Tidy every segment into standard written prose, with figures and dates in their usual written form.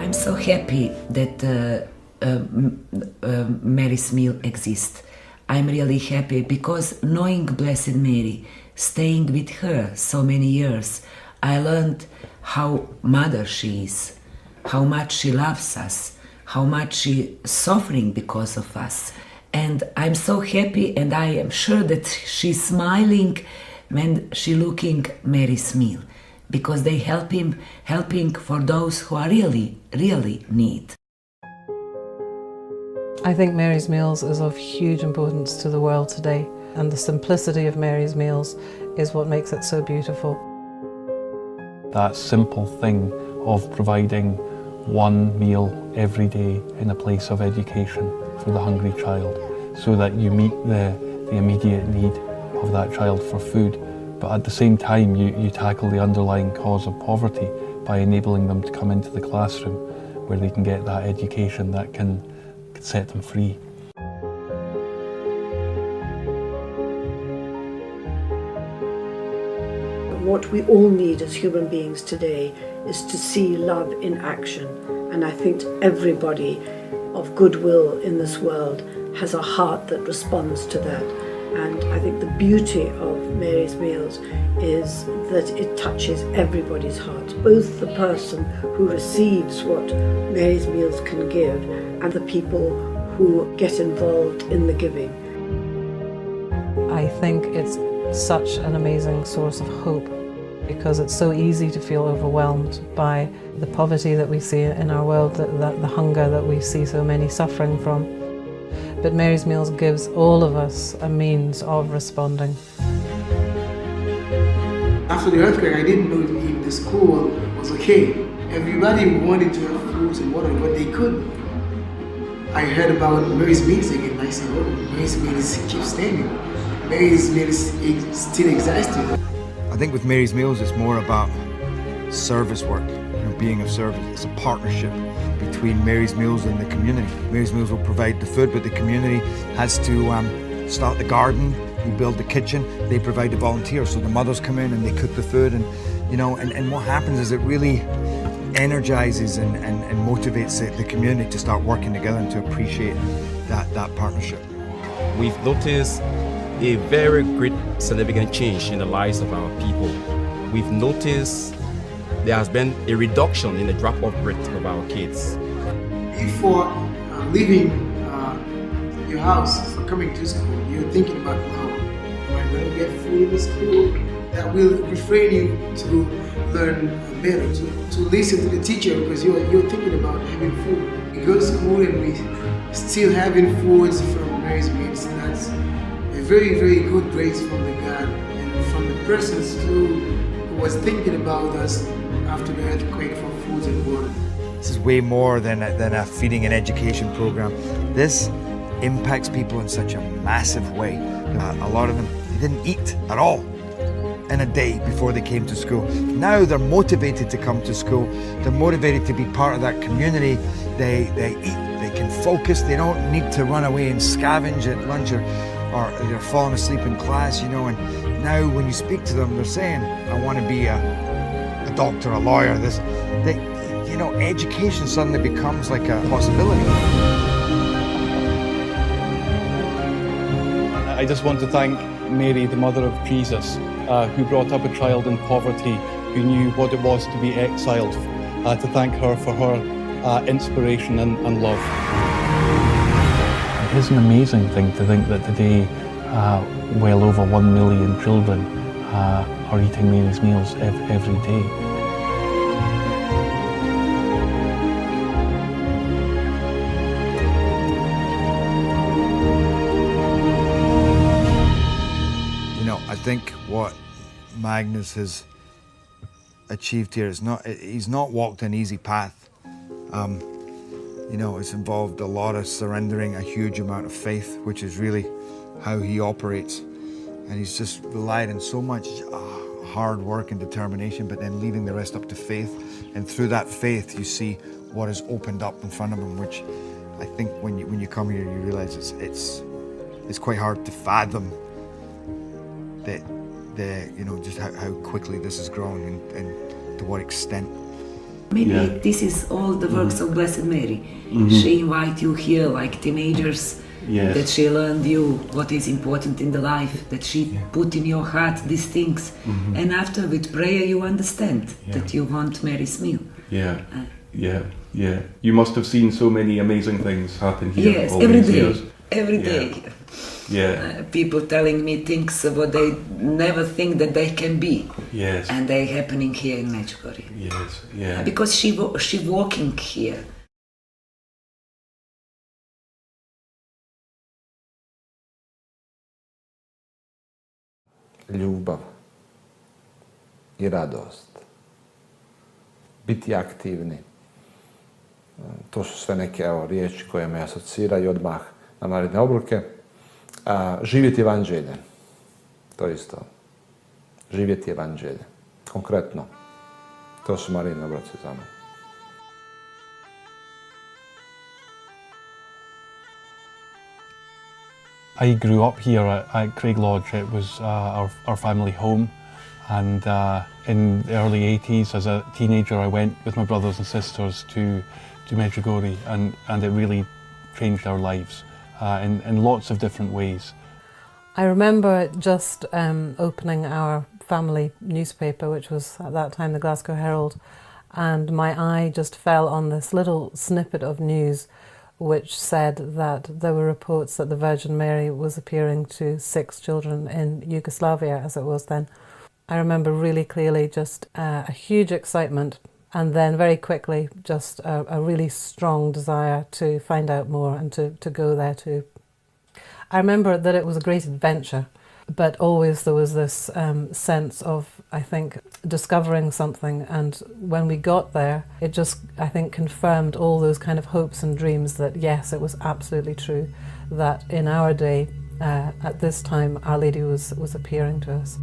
I'm so happy that Mary's meal exists. I'm really happy because knowing Blessed Mary, staying with her so many years, I learned how mother she is, how much she loves us, how much she is suffering because of us. And I'm so happy, and I am sure that she's smiling when she looking Mary's meal, because they helping for those who are really need. I think Mary's meals is of huge importance to the world today, and the simplicity of Mary's meals is what makes it so beautiful. That simple thing of providing one meal every day in a place of education for the hungry child, so that you meet the immediate need of that child for food, but at the same time you tackle the underlying cause of poverty by enabling them to come into the classroom where they can get that education that can set them free. What we all need as human beings today is to see love in action, and I think everybody of goodwill in this world has a heart that responds to that. And I think the beauty of Mary's meals is that it touches everybody's heart, both the person who receives what Mary's meals can give and the people who get involved in the giving. I think it's such an amazing source of hope, because it's so easy to feel overwhelmed by the poverty that we see in our world, the hunger that we see so many suffering from. But Mary's Meals gives all of us a means of responding. After the earthquake, I didn't know if the school was okay. Everybody wanted to have food and water, but they couldn't. I heard about Mary's Meals again, and I said, oh, Mary's Meals keeps standing. Mary's Meals still existing. I think with Mary's Meals, it's more about service work, being of service. It's a partnership between Mary's Meals and the community. Mary's Meals will provide the food, but the community has to start the garden, we build the kitchen, they provide the volunteers. So the mothers come in and they cook the food, and and what happens is it really energizes and motivates the community to start working together and to appreciate that partnership. We've noticed a very great significant change in the lives of our people. We've noticed there has been a reduction in the drop-off rate of our kids. Before leaving your house for coming to school, you're thinking about, wow, am I going to get food in the school? That will refrain you to learn better, to listen to the teacher, because you're thinking about having food. We go to school and we still having foods from Mary's Meals. That's a very, very good grace from the God and from the persons who was thinking about us after the earthquake for food and water. This is way more than a feeding and education program. This impacts people in such a massive way. A lot of them, they didn't eat at all in a day before they came to school. Now they're motivated to come to school. They're motivated to be part of that community. They eat, they can focus. They don't need to run away and scavenge at lunch or they're falling asleep in class, and now when you speak to them, they're saying, I want to be a doctor, a lawyer. Education suddenly becomes like a possibility. I just want to thank Mary, the mother of Jesus, who brought up a child in poverty, who knew what it was to be exiled, to thank her for her inspiration and love. It is an amazing thing to think that today well over 1 million children are eating Mary's Meals every day. I think what Magnus has achieved here is he's not walked an easy path. It's involved a lot of surrendering a huge amount of faith, which is really how he operates. And he's just relied on so much hard work and determination, but then leaving the rest up to faith. And through that faith, you see what is opened up in front of him, which I think when you come here, you realize it's quite hard to fathom that just how quickly this has grown and to what extent. Maybe this is all the works of Blessed Mary. She invite you here like teenagers, that she learned you what is important in the life, that she put in your heart these things. And after with prayer you understand that you want Mary's meal. You must have seen so many amazing things happen here. Yes, all every these day. years. Every day. People telling me things what they never think that they can be. Yes. And they happening here in Medjugorje. Yes. Because she walking here. Ljubav i radost. Biti aktivni. To su sve neke riječi koje me asociraju odmah na naredne obroke. Živjeti evanđelje. To isto. Živjeti evanđelje. Konkretno. To su Marijine obroci za mene. I grew up here at Craig Lodge. It was our family home, and in the early 80s, as a teenager, I went with my brothers and sisters to Medjugorje, and it really changed our lives in lots of different ways. I remember just opening our family newspaper, which was at that time the Glasgow Herald, and my eye just fell on this little snippet of news which said that there were reports that the Virgin Mary was appearing to 6 children in Yugoslavia, as it was then. I remember really clearly just a huge excitement, and then very quickly just a really strong desire to find out more and to go there too. I remember that it was a great adventure, but always there was this sense of, I think, discovering something, and when we got there, it just, I think, confirmed all those kind of hopes and dreams that, yes, it was absolutely true, that in our day, at this time, Our Lady was appearing to us.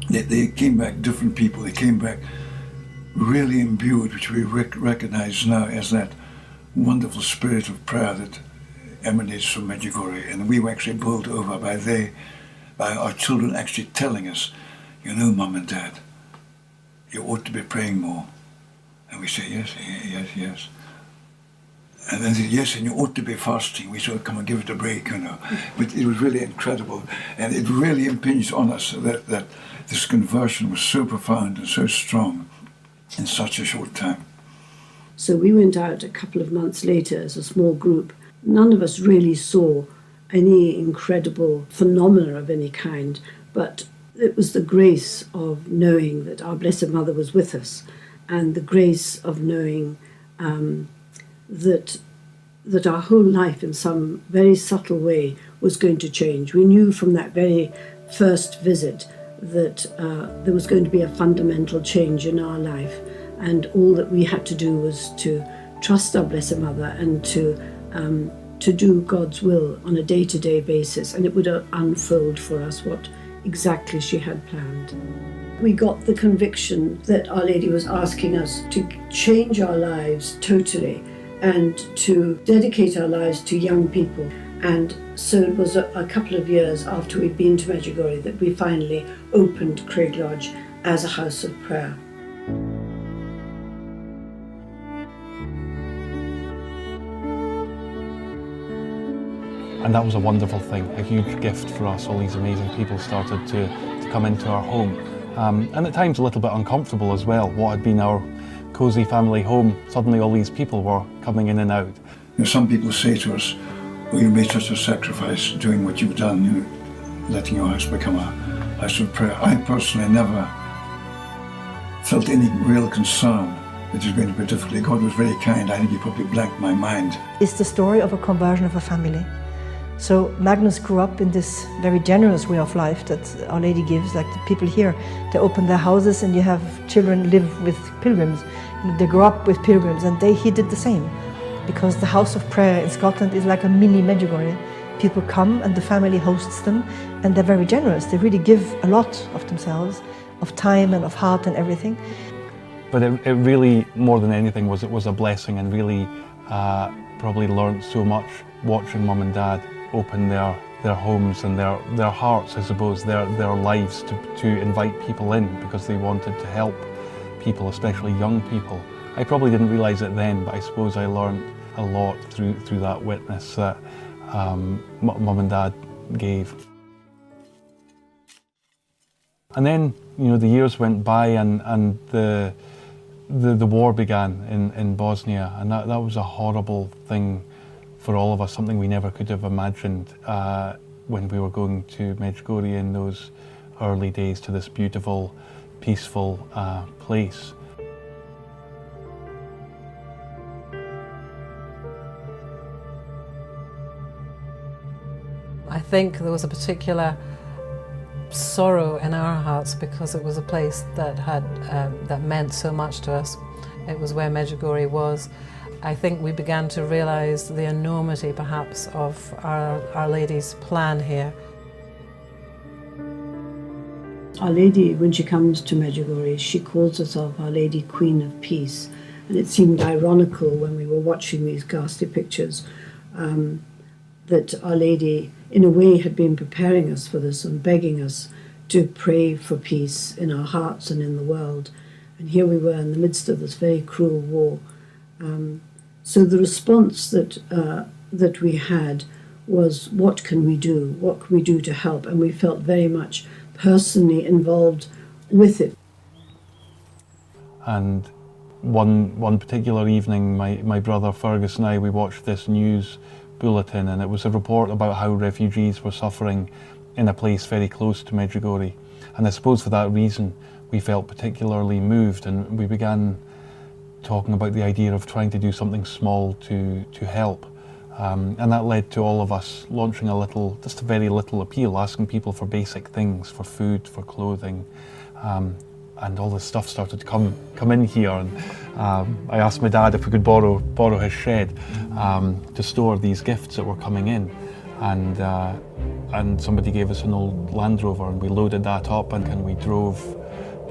They came back different people. They came back really imbued, which we recognize now as that wonderful spirit of prayer that emanates from Medjugorje, and we were actually bowled over by our children actually telling us, you know, Mum and Dad, you ought to be praying more. And we say, yes. And then they say, yes, and you ought to be fasting. We sort of come and give it a break, you know. But it was really incredible, and it really impinged on us that this conversion was so profound and so strong in such a short time. So we went out a couple of months later as a small group. None of us really saw any incredible phenomena of any kind, but it was the grace of knowing that our Blessed Mother was with us, and the grace of knowing that our whole life in some very subtle way was going to change. We knew from that very first visit that there was going to be a fundamental change in our life, and all that we had to do was to trust our Blessed Mother and to do God's will on a day-to-day basis, and it would unfold for us what exactly she had planned. We got the conviction that Our Lady was asking us to change our lives totally and to dedicate our lives to young people. And so it was a couple of years after we'd been to Medjugorje that we finally opened Craig Lodge as a house of prayer. And that was a wonderful thing, a huge gift for us. All these amazing people started to come into our home. And at times a little bit uncomfortable as well. What had been our cosy family home, suddenly all these people were coming in and out. You know, some people say to us, oh, you made such a sacrifice doing what you've done, you know, letting your house become a house of prayer. I personally never felt any real concern that it was going to be difficult. God was very kind. I think he probably blanked my mind. It's the story of a conversion of a family. So Magnus grew up in this very generous way of life that Our Lady gives, like the people here. They open their houses and you have children live with pilgrims. They grow up with pilgrims, and he did the same. Because the house of prayer in Scotland is like a mini Medjugorje. People come and the family hosts them, and they're very generous. They really give a lot of themselves, of time and of heart and everything. But it really, more than anything, it was a blessing, and really probably learned so much watching Mum and Dad open their homes and their hearts, I suppose, their lives to invite people in because they wanted to help people, especially young people. I probably didn't realise it then, but I suppose I learned a lot through that witness that Mum and Dad gave. And then, the years went by and the war began in Bosnia, and that was a horrible thing for all of us, something we never could have imagined when we were going to Medjugorje in those early days to this beautiful, peaceful place. I think there was a particular sorrow in our hearts because it was a place that that meant so much to us. It was where Medjugorje was. I think we began to realise the enormity, perhaps, of Our Lady's plan here. Our Lady, when she comes to Medjugorje, she calls herself Our Lady Queen of Peace. And it seemed ironical when we were watching these ghastly pictures that Our Lady, in a way, had been preparing us for this and begging us to pray for peace in our hearts and in the world. And here we were in the midst of this very cruel war. So the response that we had was, what can we do? What can we do to help? And we felt very much personally involved with it. And one particular evening, my brother Fergus and I, we watched this news bulletin, and it was a report about how refugees were suffering in a place very close to Medjugorje. And I suppose for that reason we felt particularly moved, and we began talking about the idea of trying to do something small to help. And that led to all of us launching just a very little appeal, asking people for basic things, for food, for clothing. And all this stuff started to come in here, and I asked my dad if we could borrow his shed to store these gifts that were coming in, and somebody gave us an old Land Rover, and we loaded that up and we drove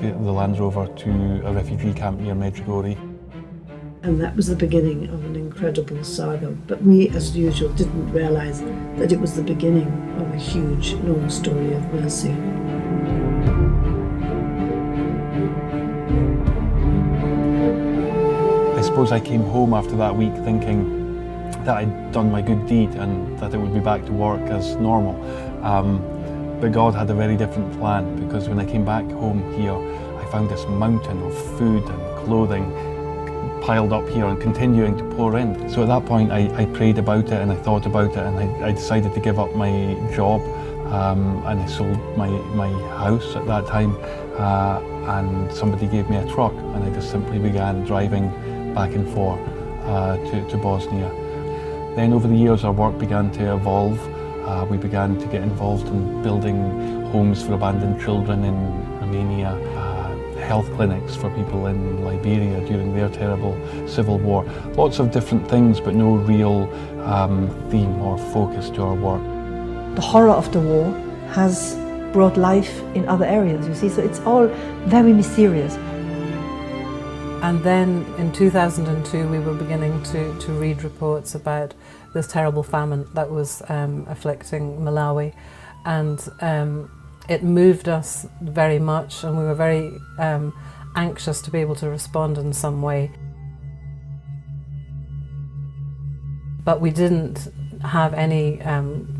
the Land Rover to a refugee camp near Medjugorje. And that was the beginning of an incredible saga, but we, as usual, didn't realise that it was the beginning of a huge, long story of mercy. I suppose I came home after that week thinking that I'd done my good deed and that it would be back to work as normal. But God had a very different plan, because when I came back home here, I found this mountain of food and clothing piled up here and continuing to pour in. So at that point I prayed about it and I thought about it, and I decided to give up my job, and I sold my house at that time, and somebody gave me a truck, and I just simply began driving back and forth to Bosnia. Then over the years our work began to evolve. We began to get involved in building homes for abandoned children in Romania, health clinics for people in Liberia during their terrible civil war. Lots of different things, but no real theme or focus to our work. The horror of the war has brought life in other areas, you see, so it's all very mysterious. And then in 2002 we were beginning to read reports about this terrible famine that was afflicting Malawi, and it moved us very much, and we were very anxious to be able to respond in some way. But we didn't have any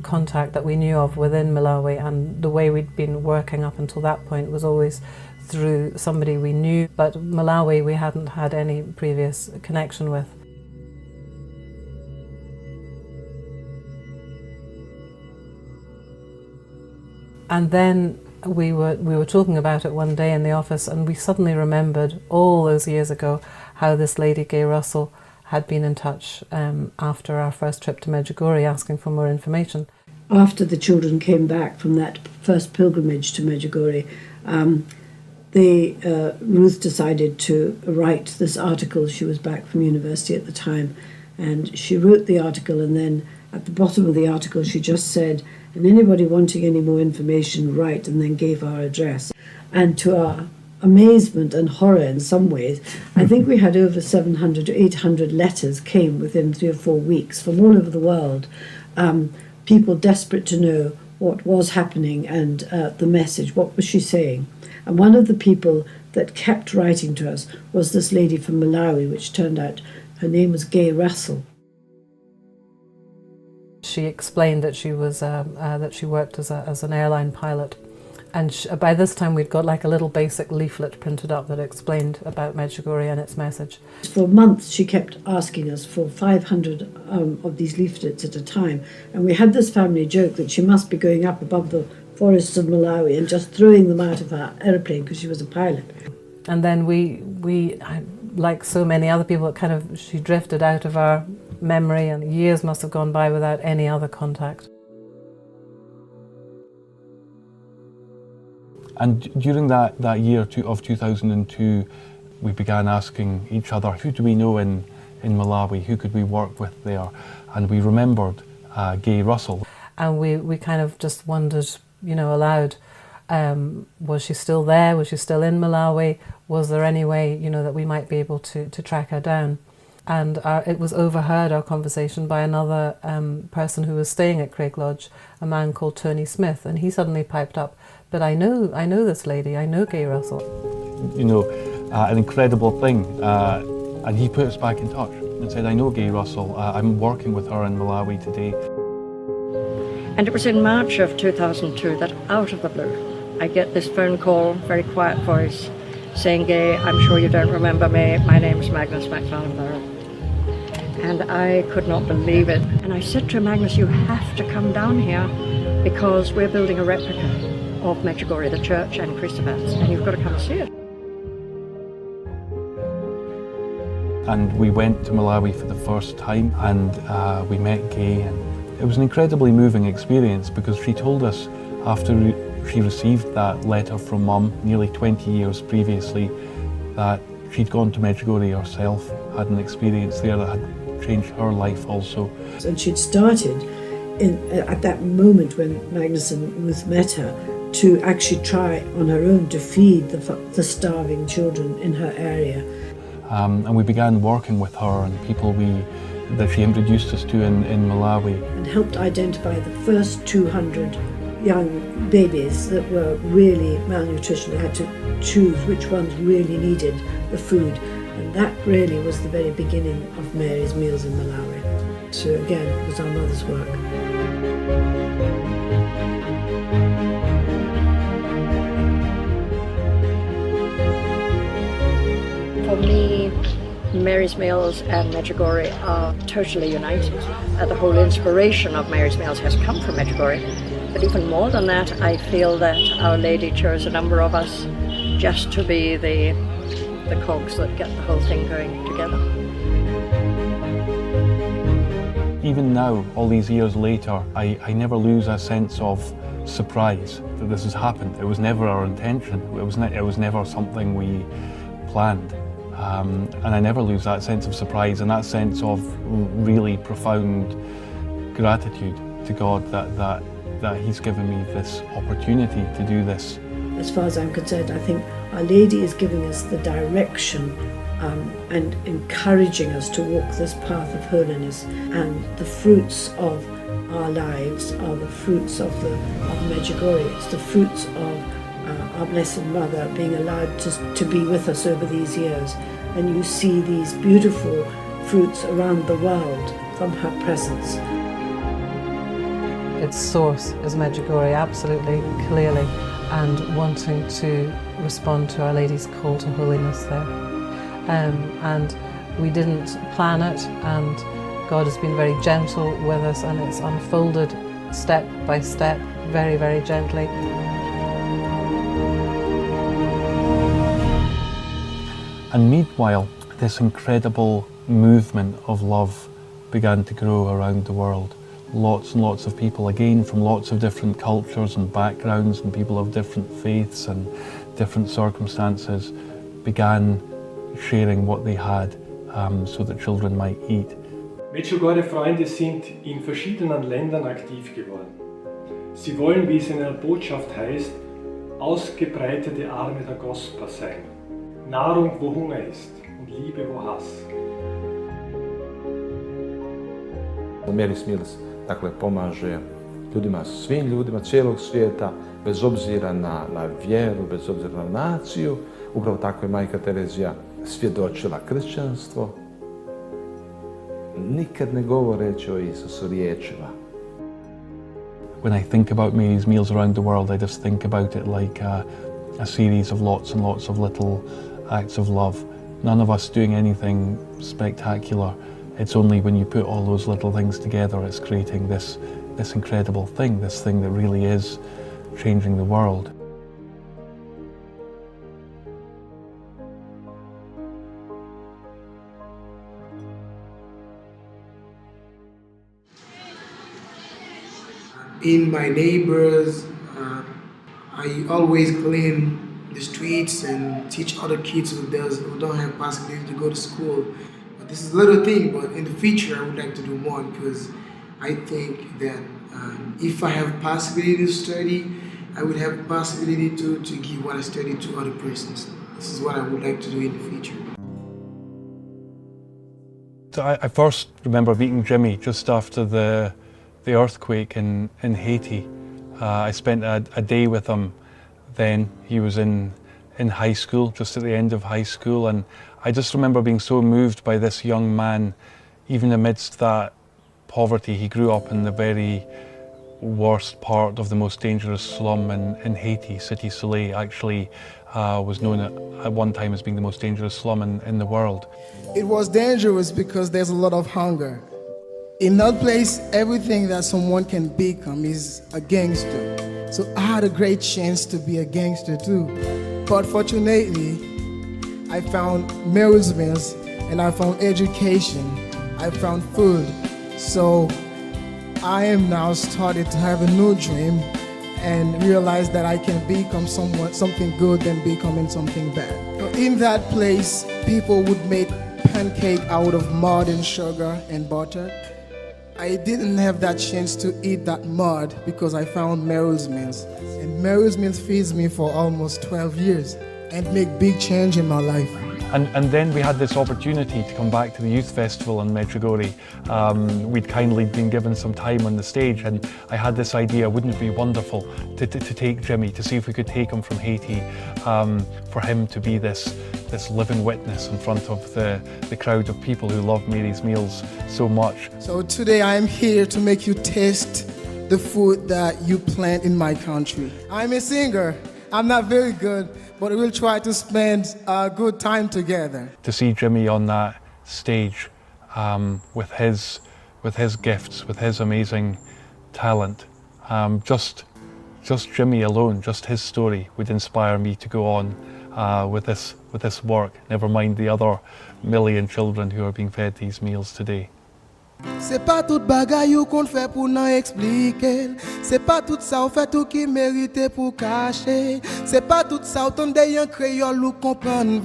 contact that we knew of within Malawi, and the way we'd been working up until that point was always through somebody we knew, but Malawi we hadn't had any previous connection with. And then we were talking about it one day in the office, and we suddenly remembered all those years ago how this lady, Gay Russell, had been in touch after our first trip to Medjugorje asking for more information. After the children came back from that first pilgrimage to Medjugorje, Ruth decided to write this article. She was back from university at the time, and she wrote the article, and then at the bottom of the article she just said, and anybody wanting any more information, write, and then gave our address. And to our amazement and horror in some ways, I think we had over 700 to 800 letters came within 3 or 4 weeks from all over the world, people desperate to know what was happening and the message, what was she saying. And one of the people that kept writing to us was this lady from Malawi, which turned out her name was Gay Russell. She explained that she was that she worked as an airline pilot, and by this time we'd got like a little basic leaflet printed up that explained about Medjugorje and its message. For months she kept asking us for 500 of these leaflets at a time, and we had this family joke that she must be going up above the forests of Malawi and just throwing them out of her aeroplane because she was a pilot. And then we like so many other people, she drifted out of our memory, and years must have gone by without any other contact. And during that year of 2002, we began asking each other, who do we know in Malawi, who could we work with there? And we remembered Gay Russell. And we kind of just wondered, aloud, was she still there? Was she still in Malawi? Was there any way, that we might be able to track her down? And it was overheard, our conversation, by another person who was staying at Craig Lodge, a man called Tony Smith, and he suddenly piped up, but I know this lady, I know Gay Russell. An incredible thing, and he put us back in touch and said, I know Gay Russell, I'm working with her in Malawi today. And it was in March of 2002 that, out of the blue, I get this phone call, very quiet voice, saying, Gay, I'm sure you don't remember me, my name's Magnus MacFarlane. And I could not believe it. And I said to Magnus, you have to come down here because we're building a replica of Medjugorje, the church and crucifix, and you've got to come see it. And we went to Malawi for the first time, and we met Gay, and it was an incredibly moving experience because she told us after she received that letter from Mum nearly 20 years previously that she'd gone to Medjugorje herself, had an experience there that had changed her life also. And she'd started at that moment when Magnus and Ruth met her to actually try on her own to feed the starving children in her area. And we began working with her and people that she introduced us to in Malawi. And helped identify the first 200 young babies that were really malnutrition. They had to choose which ones really needed the food. And that really was the very beginning of Mary's Meals in Malawi. So again, it was our mother's work. For me, Mary's Meals and Medjugorje are totally united. The whole inspiration of Mary's Meals has come from Medjugorje. But even more than that, I feel that Our Lady chose a number of us just to be the cogs that get the whole thing going together. Even now, all these years later, I never lose a sense of surprise that this has happened. It was never our intention. It was never something we planned. And I never lose that sense of surprise and that sense of really profound gratitude to God that He's given me this opportunity to do this. As far as I'm concerned, I think Our Lady is giving us the direction and encouraging us to walk this path of holiness, and the fruits of our lives are the fruits of Medjugorje. It's the fruits of our Blessed Mother being allowed to be with us over these years, and you see these beautiful fruits around the world from her presence. Its source is Medjugorje, absolutely clearly, and wanting to respond to Our Lady's call to holiness there. And we didn't plan it, and God has been very gentle with us, and it's unfolded step by step, very, very gently. And meanwhile, this incredible movement of love began to grow around the world. Lots and lots of people, again from lots of different cultures and backgrounds, and people of different faiths and different circumstances, began sharing what they had so that children might eat. Medjugorje-Freunde sind in verschiedenen Ländern aktiv geworden. Sie wollen, wie es in einer Botschaft heißt, ausgebreitete Arme der Gospel sein. Nahrung, wo Hunger ist, und Liebe, wo Hass. Mary's Meals, dakle, pomaže ljudima, svim ljudima cijelog svijeta, bez obzira na vjeru, bez obzira na naciju. Upravo tako je majka Terezija svjedočila kršćanstvo, nikad ne govoreći o Isusu riječima. When I think about Mary's meals around the world, I just think about it like a series of lots and lots of little acts of love. None of us doing anything spectacular. It's only when you put all those little things together, it's creating this incredible thing, this thing that really is changing the world. In my neighbors, I always clean the streets and teach other kids who don't have possibility to go to school. But this is a little thing, but in the future I would like to do more because I think that if I have possibility to study, I would have possibility to give what I study to other persons. This is what I would like to do in the future. So I first remember meeting Jimmy just after the earthquake in Haiti. I spent a day with him then. He was in high school, just at the end of high school, and I just remember being so moved by this young man, even amidst that poverty. He grew up in the very worst part of the most dangerous slum in Haiti. Cité Soleil actually was known at one time as being the most dangerous slum in the world. It was dangerous because there's a lot of hunger. In that place, everything that someone can become is a gangster. So I had a great chance to be a gangster too. But fortunately, I found amusements and I found education. I found food. So I am now started to have a new dream and realize that I can become something good than becoming something bad. In that place, people would make pancake out of mud and sugar and butter. I didn't have that chance to eat that mud because I found Meryl's Meals. And Meryl's Meals feeds me for almost 12 years and make big change in my life. And then we had this opportunity to come back to the youth festival in Medjugorje. We'd kindly been given some time on the stage, and I had this idea, wouldn't it be wonderful to take Jimmy, to see if we could take him from Haiti, for him to be this living witness in front of the crowd of people who love Mary's Meals so much. So today I am here to make you taste the food that you plant in my country. I'm a singer. I'm not very good, but we'll try to spend a good time together. To see Jimmy on that stage with his gifts, with his amazing talent, just Jimmy alone, just his story would inspire me to go on with this work, never mind the other million children who are being fed these meals today. C'est pas tout bagay ou qu'on fait pour n'en expliquer. C'est pas tout ça ou fait tout qui mérite pour cacher. C'est pas tout ça ou ton yon créole ou comprendre.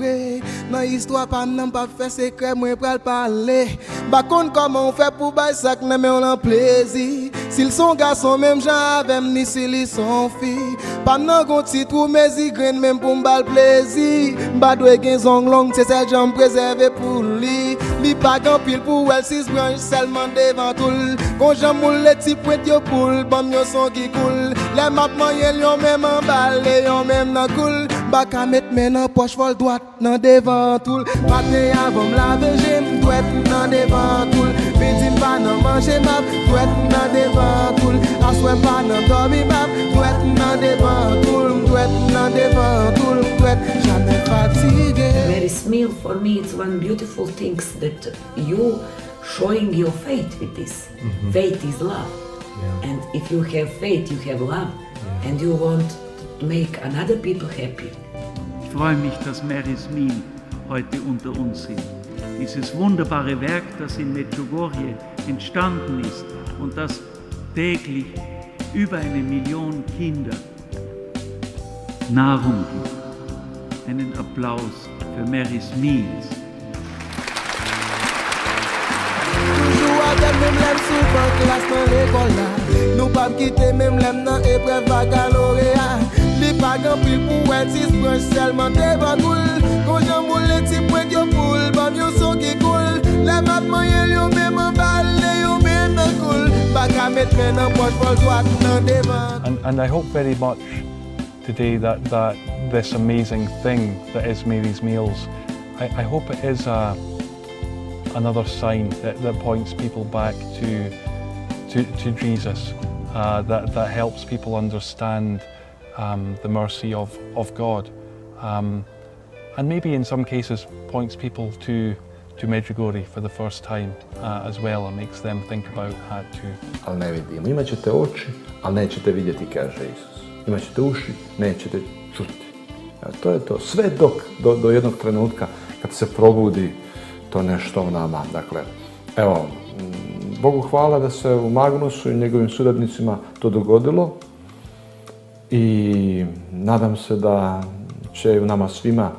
Dans histoire pas n'en pas fait secret moi pral parler. Ba kon comment on fait pour bay sak nan mais on en plaisir. S'ils sont garçons même gens avec ni s'ils sont filles. Pas nan gon titre ou mes igren même pour m'bal plaisir. Ba doit gen zong long c'est celle j'en préserver pour lui. Li pas grand pile pour elle six branches seulement devant tout. Quand j'amoule les petits poètes yo poule, bam yo son qui coule. Les map moyen yo même en balle, yo même nan coule. Baka met men nan poche vol droite nan devant tout. Matin avant m'laver j'aime douette nan devant tout. Midi pas nan manger map, douette nan devant tout. Assoir pas nan dormir map, douette nan devant tout. Douette nan devant tout, douette jamais fatigué. Mary's meal for me it's one beautiful thing that you showing your faith with this. Mm-hmm. Faith is love. Yeah. And if you have faith, you have love. Yeah. And you want to make another people happy. Ich freue mich, dass Mary's Meal heute unter uns sind. Dieses wunderbare Werk, das in Medjugorje entstanden ist und das täglich über 1 Million Kinder Nahrung gibt. Einen Applaus für Mary's Meals. Même l'aime souvent classe dans l'école là. Nous pas quitter même l'aime dans épreuve baccalauréat. Li pas grand pile pour être 6 branches seulement devant coule. Quand j'amoule les petits points yo poule, bam yo son qui coule. Les map moyen yo même en balle, yo même en coule. Baka And I hope very much today that this amazing thing that is Mary's meals, I hope it is another sign that points people back to Jesus, that helps people understand the mercy of God, and maybe in some cases points people to Medjugorje for the first time as well, and makes them think about that too. Ali ne vidimo. Imaćete oči, ali nećete vidjeti, kaže Isus. Imaćete uši, nećete čuti. To je to. Sve do jednog trenutka kad se probudi to nešto u nama. Dakle, evo, Bogu hvala da se u Magnusu i njegovim suradnicima to dogodilo i nadam se da će u nama svima,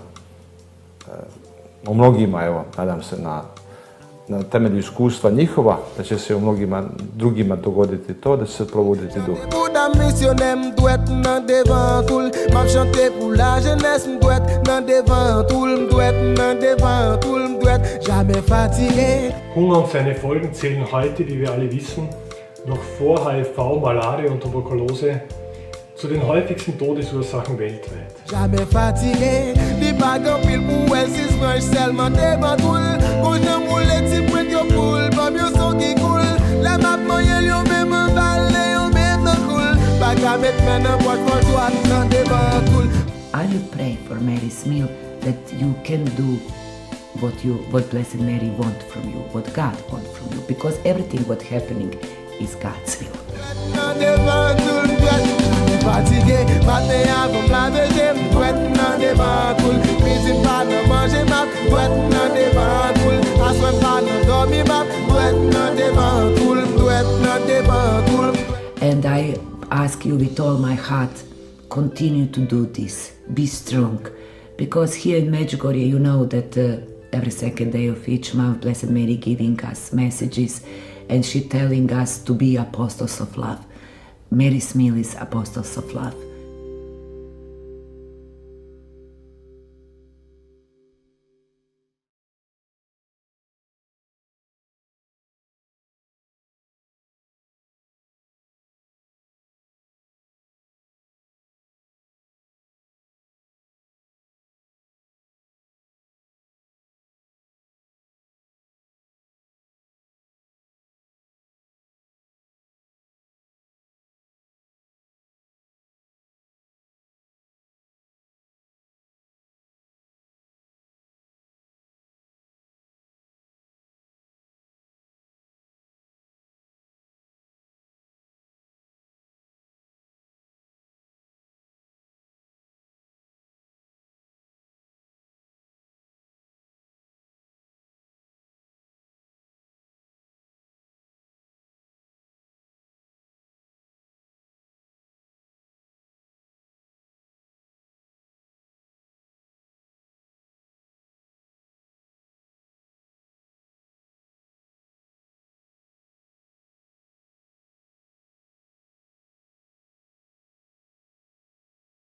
u mnogima, evo, nadam se na temelju iskustva njihova, da će se u mnogima drugima dogoditi to, da će se probuditi duh. Hunger und seine Folgen zählen heute, wie wir alle wissen, noch vor HIV, Malaria und Tuberkulose zu den häufigsten Todesursachen weltweit. Jamais fatigué, des bagues en pile pour elle, si je seulement des bantoules. Quand je moule, tu prends your poule, pas mieux son qui coule. La map moyenne, yon même un balai, yon même un coule. Pas qu'à mettre maintenant, boîte pour toi, dans des bantoules. I will pray for Mary's meal that you can do what Blessed Mary want from you, what God want from you, because everything what happening is God's will. Fatigué, matin avant la veille, m'douette nan des bantoules. Midi pas nan manger map, m'douette nan des bantoules. Assoir pas nan dormir map, m'douette nan des bantoules, m'douette nan des bantoules. And I ask you with all my heart, continue to do this, be strong, because here in Medjugorje you know that every second day of each month Blessed Mary giving us messages and she telling us to be apostles of love. Mary's meal is apostles of love.